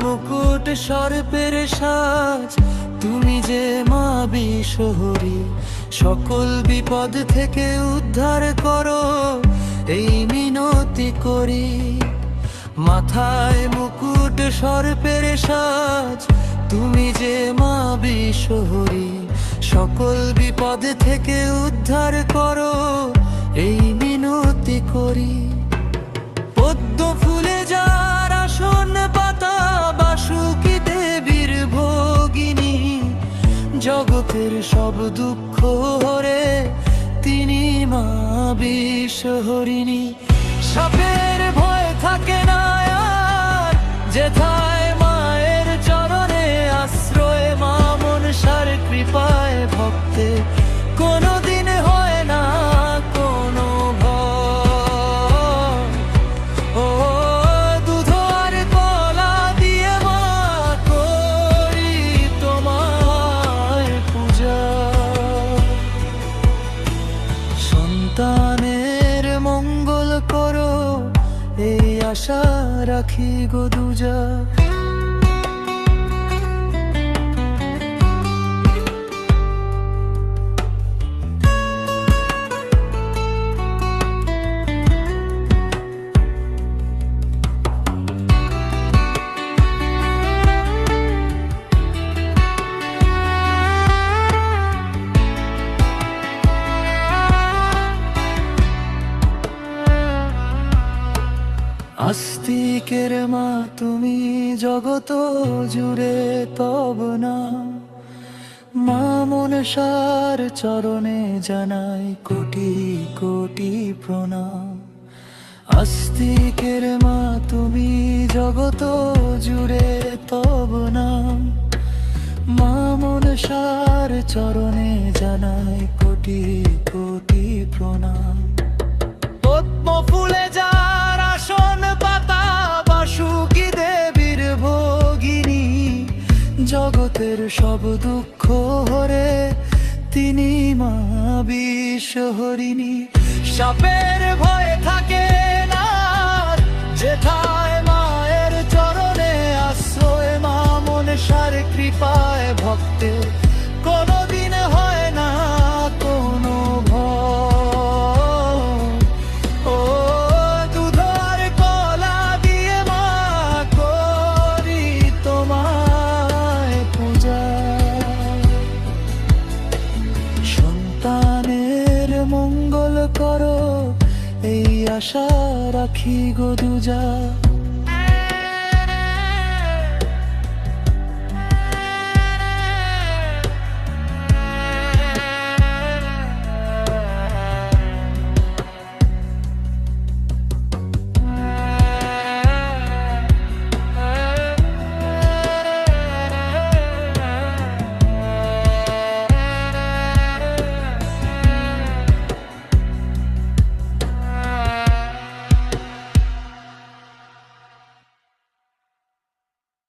মুকুট সর্পের সাজ, তুমি যে মা বিশহরী, সকল বিপদ থেকে উদ্ধার করো, এই মিনতি করি। মাথায় মুকুট সর্পের সাজ, তুমি যে মা বিশহরী, সকল বিপদ থেকে উদ্ধার করো, এই মিনতি করি। পদ্ম ফুলে যার আসন পাতা, বাসুকি দেবীর ভোগিনী, জগতের সব দুঃখ হরে তিনি মা বিশহরিণী। সাপের ভয় থাকে না আর, যেথায় মায়ের চরণে আশ্রয়, মা মনসার কৃপায় ভক্তে কোনোদিন হয় না কোনো ভয়। ও দুধ আর কলা দিয়ে মা করি তোমায় পূজা। সন্তানের মঙ্গল করো, এই আশা রাখি গো দুজা। আস্তিকের মা তুমি জগত জুড়ে তব না, মা মনসার চরণে জানাই কোটি কোটি প্রণাম। আস্তিকের মা তুমি জগত জুড়ে তব না, মা মনসার চরণে জানাই কোটি কোটি প্রণাম। পদ্ম ফুলে যার আসন পাতা, বাসুকি দেবীর ভোগিনী, জগতের সব দুঃখ হরে তিনি মা বিশহরিণী। সাপের ভয় থাকে না, যেথায় মায়ের চরণে আশ্রয়, মা মনসার কৃপায় ভক্তে কোনোদিন হয় না কোনো ভয়। ও দুধ আর কলা দিয়ে মা করি তোমায় পূজা। সন্তানের মঙ্গল করো, এই আশা রাখি গো দুজা।